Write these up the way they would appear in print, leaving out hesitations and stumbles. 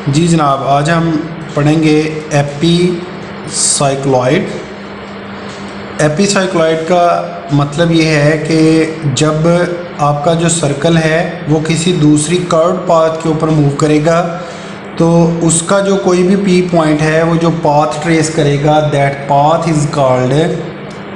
जी जनाब, आज हम पढ़ेंगे एपीसाइक्लॉइड। एपीसाइक्लॉइड का मतलब ये है कि जब आपका जो सर्कल है वो किसी दूसरी कर्व्ड पाथ के ऊपर मूव करेगा तो उसका जो कोई भी पी पॉइंट है वो जो पाथ ट्रेस करेगा दैट पाथ इज़ कॉल्ड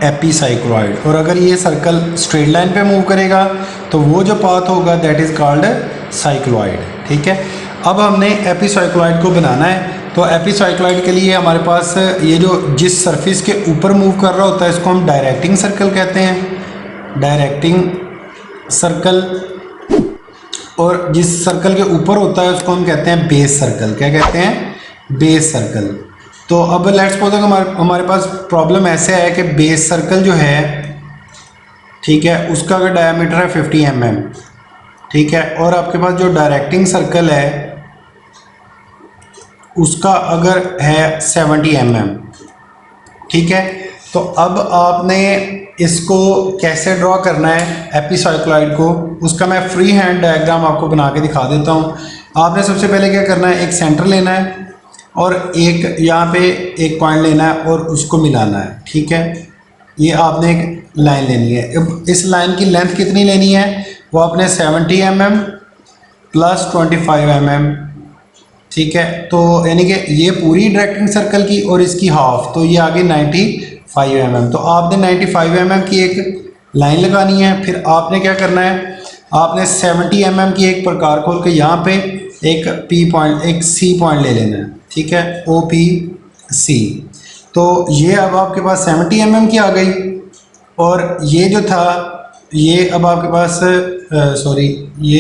एपीसाइक्लॉइड। और अगर ये सर्कल स्ट्रेट लाइन पे मूव करेगा तो वो जो पाथ होगा दैट इज़ कॉल्ड साइक्लॉइड। ठीक है, अब हमने एपीसाइक्लॉइड को बनाना है। तो एपीसाइक्लॉइड के लिए हमारे पास ये जो जिस सरफेस के ऊपर मूव कर रहा होता है इसको हम डायरेक्टिंग सर्कल कहते हैं, डायरेक्टिंग सर्कल। और जिस सर्कल के ऊपर होता है उसको हम कहते हैं बेस सर्कल। क्या कहते हैं? Base circle. तो अब लेट्स सपोज हमारे पास प्रॉब्लम ऐसे है कि बेस सर्कल जो है, ठीक है, उसका अगर डायमीटर है 50 mm, ठीक है, और आपके पास जो डायरेक्टिंग सर्कल है उसका अगर है 70 mm, ठीक है। तो अब आपने इसको कैसे ड्रॉ करना है एपीसाइक्लॉइड को, उसका मैं फ्री हैंड डायग्राम आपको बना के दिखा देता हूँ। आपने सबसे पहले क्या करना है, एक सेंटर लेना है और एक यहाँ पे एक पॉइंट लेना है और उसको मिलाना है। ठीक है, ये आपने एक लाइन लेनी है। अब इस लाइन की लेंथ कितनी लेनी है, वो आपने 70 mm प्लस 25 mm, ठीक है। तो यानी कि ये पूरी डायरेक्टिंग सर्कल की और इसकी हाफ, तो ये आगे 95 mm। तो आपने 95 mm की एक लाइन लगानी है। फिर आपने क्या करना है, आपने 70 mm की एक प्रकार खोल के यहाँ पे एक पी पॉइंट, एक सी पॉइंट ले लेना है। ठीक है, ओ पी सी। तो ये अब आपके पास 70 mm की आ गई और ये जो था ये अब आपके पास सॉरी, ये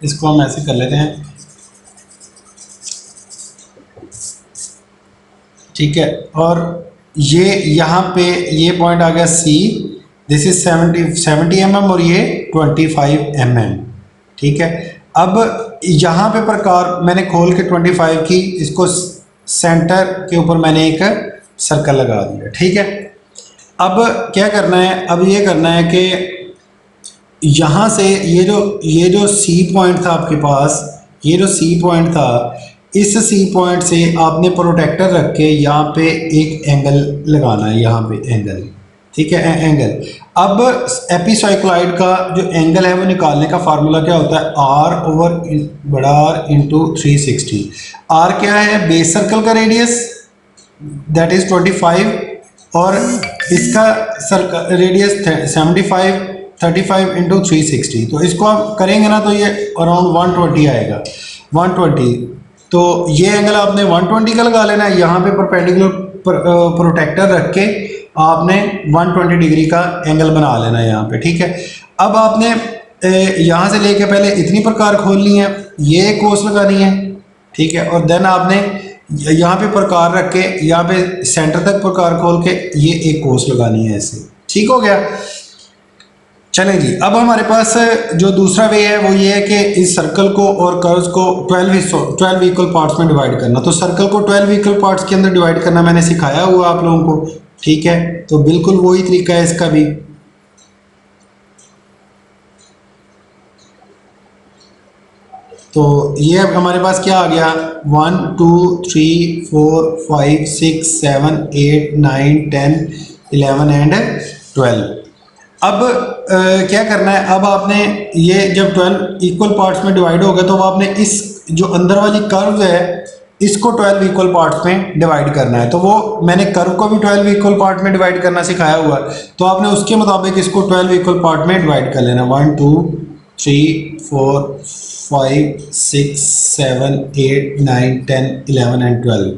इसको हम ऐसे कर लेते हैं, ठीक है। और ये यहाँ पे ये पॉइंट आ गया सी, दिस इज 70 mm और ये 25 mm, ठीक है। अब यहाँ पे प्रकार मैंने खोल के 25 की, इसको सेंटर के ऊपर मैंने एक सर्कल लगा दिया। ठीक है, अब क्या करना है, अब ये करना है कि यहाँ से ये जो सी पॉइंट था आपके पास, ये जो सी पॉइंट था, इस सी पॉइंट से आपने प्रोटेक्टर रख के यहाँ पे एक एंगल लगाना है, यहाँ पे एंगल, ठीक है, एंगल। अब एपीसाइक्लॉइड का जो एंगल है वो निकालने का फार्मूला क्या होता है, आर ओवर बड़ा आर इंटू 360। आर क्या है, बेस सर्कल का रेडियस दैट इज 25 और इसका सर्कल रेडियस 75, 35 इंटू 360। तो इसको आप करेंगे ना तो ये अराउंड 120 आएगा, 120। तो ये एंगल आपने 120 का लगा लेना है। यहाँ पे परपेंडिकुलर प्रोटेक्टर रख के आपने 120 डिग्री का एंगल बना लेना है यहाँ पे। ठीक है, अब आपने यहाँ से लेके पहले इतनी प्रकार खोलनी है, ये एक कोस लगानी है, ठीक है, और देन आपने यहाँ पे प्रकार रख के यहाँ पे सेंटर तक प्रकार खोल के ये एक कोस लगानी है ऐसे। ठीक हो गया, चलें जी। अब हमारे पास जो दूसरा वे है वो ये है कि इस सर्कल को और कर्व्स को 12 इक्वल पार्ट्स में डिवाइड करना। तो सर्कल को 12 इक्वल पार्ट्स के अंदर डिवाइड करना मैंने सिखाया हुआ आप लोगों को, ठीक है। तो बिल्कुल वही तरीका है इसका भी। तो ये अब हमारे पास क्या आ गया, 1 2 3 4 5 6 7 8 9 10 11 एंड 12। अब क्या करना है, अब आपने ये जब 12 इक्वल पार्ट्स में डिवाइड हो गया तो अब आपने इस जो अंदर वाली कर्व है इसको 12 इक्वल पार्ट्स में डिवाइड करना है। तो वो मैंने कर्व को भी 12 इक्वल पार्ट में डिवाइड करना सिखाया हुआ है, तो आपने उसके मुताबिक इसको 12 इक्वल पार्ट में डिवाइड कर लेना। 1 2 3 4 5 6 7 8 9 10 11 एंड 12।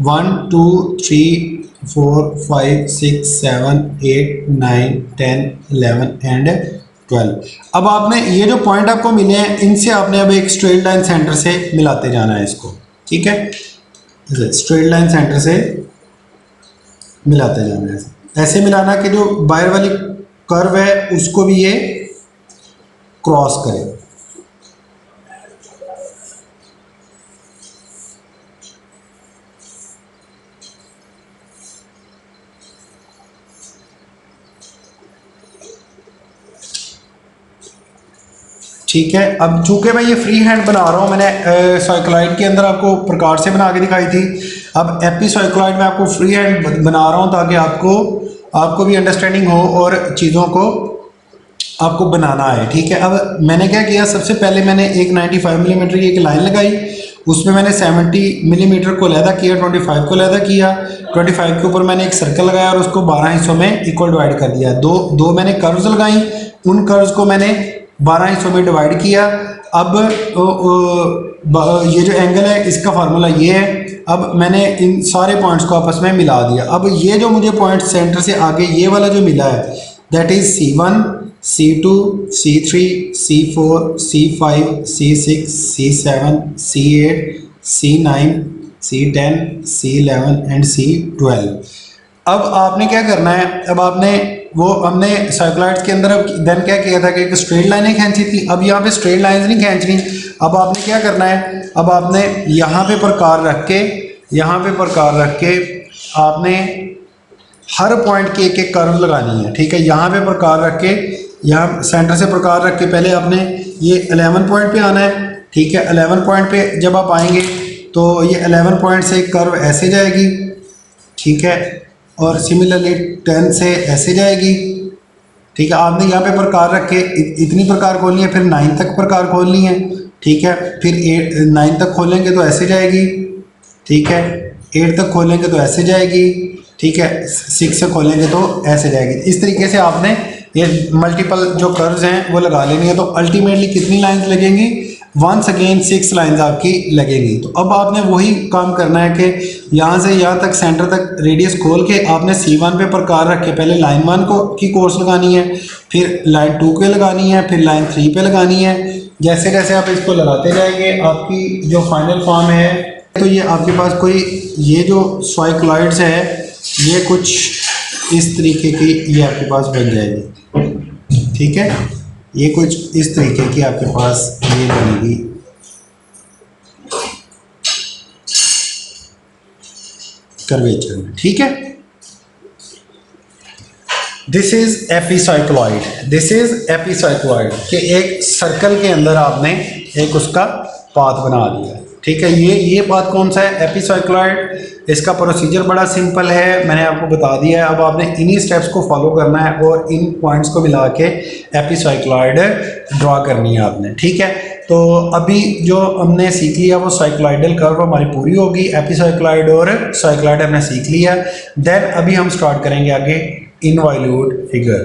1 2 3 4 5 6 7 8 9 10 11 एंड 12। अब आपने ये जो पॉइंट आपको मिले हैं इनसे आपने अब एक स्ट्रेट लाइन सेंटर से मिलाते जाना है इसको। ठीक है, स्ट्रेट लाइन सेंटर से मिलाते जाना है, ऐसे मिलाना कि जो बाहर वाली कर्व है उसको भी ये क्रॉस करे। ठीक है। अब चूंकि मैं ये फ्री हैंड बना रहा हूँ, मैंने साइक्लॉइड के अंदर आपको प्रकार से बना के दिखाई थी, अब एपीसाइक्लॉइड में आपको फ्री हैंड बना रहा हूँ ताकि आपको भी अंडरस्टैंडिंग हो और चीज़ों को आपको बनाना है। ठीक है। अब मैंने क्या किया, सबसे पहले मैंने एक 95 मिलीमीटर की एक लाइन लगाई, उसमें मैंने 70 मिलीमीटर को अलहदा किया, 25 को अलहदा किया, 25 के ऊपर मैंने एक सर्कल लगाया और उसको 12 हिस्सों में इक्वल डिवाइड कर दिया। दो मैंने कर्व्स लगाई, उन कर्व्स को मैंने 12 हिस्सों में डिवाइड किया। अब ये जो एंगल है इसका फार्मूला ये है। अब मैंने इन सारे पॉइंट्स को आपस में मिला दिया। अब ये जो मुझे पॉइंट सेंटर से आगे ये वाला जो मिला है that is C1, C2, C3, C4, C5, C6, C7, C8, C9, C10, C11 and C12। अब आपने क्या करना है, अब हमने साइक्लॉइड्स के अंदर देन क्या किया था कि एक स्ट्रेट लाइनें खींची थी। अब यहाँ पे स्ट्रेट लाइंस नहीं खींचनी। अब आपने क्या करना है, अब आपने यहाँ पे प्रकार रख के आपने हर पॉइंट की एक एक कर्व लगानी है। ठीक है। यहाँ पे प्रकार रख के, यहाँ सेंटर से प्रकार रख के पहले आपने ये 11 पॉइंट पे आना है। ठीक है। 11 पॉइंट पे जब आप आएंगे तो ये 11 पॉइंट से एक कर्व ऐसे जाएगी। ठीक है। और सिमिलरली 10 से ऐसे जाएगी। ठीक है। आपने यहाँ पे प्रकार रख के इतनी प्रकार खोलनी है, फिर 9 तक प्रकार खोलनी है। ठीक है। फिर 9 तक खोलेंगे तो ऐसे जाएगी। ठीक है। 8 तक खोलेंगे तो ऐसे जाएगी। ठीक है। 6 से खोलेंगे तो ऐसे जाएगी। इस तरीके से आपने ये मल्टीपल जो कर्व्स हैं वो लगा लेनी है। तो अल्टीमेटली कितनी लाइंस लगेंगी, वंस अगेन 6 लाइंस आपकी लगेंगी। तो अब आपने वही काम करना है कि यहाँ से यहाँ तक सेंटर तक रेडियस खोल के आपने C1 पे प्रकार रख के पहले लाइन 1 की कोर्स लगानी है, फिर लाइन 2 पे लगानी है, फिर लाइन 3 पे लगानी है। जैसे जैसे आप इसको लगाते जाएंगे आपकी जो फाइनल फॉर्म है, तो ये आपके पास कोई ये जो साइक्लॉइड्स है ये कुछ इस तरीके की ये आपके पास बन जाएगी। ठीक है। ये कुछ इस तरीके की आपके पास ये बनेगी। कर्वेचर में। ठीक है। दिस इज एपीसाइक्लॉइड कि एक सर्कल के अंदर आपने एक उसका पाथ बना दिया। ठीक है। ये पाथ कौन सा है, एपीसाइक्लॉइड। इसका प्रोसीजर बड़ा सिंपल है, मैंने आपको बता दिया है। अब आपने इन्हीं स्टेप्स को फॉलो करना है और इन पॉइंट्स को मिला के एपीसाइक्लॉइड ड्रॉ करनी है आपने। ठीक है। तो अभी जो हमने सीख लिया वो साइक्लॉइडल कर्व हमारी पूरी होगी। एपीसाइक्लॉइड और साइक्लॉइड हमने सीख लिया। देन अभी हम स्टार्ट करेंगे आगे इनवॉल्यूट फिगर।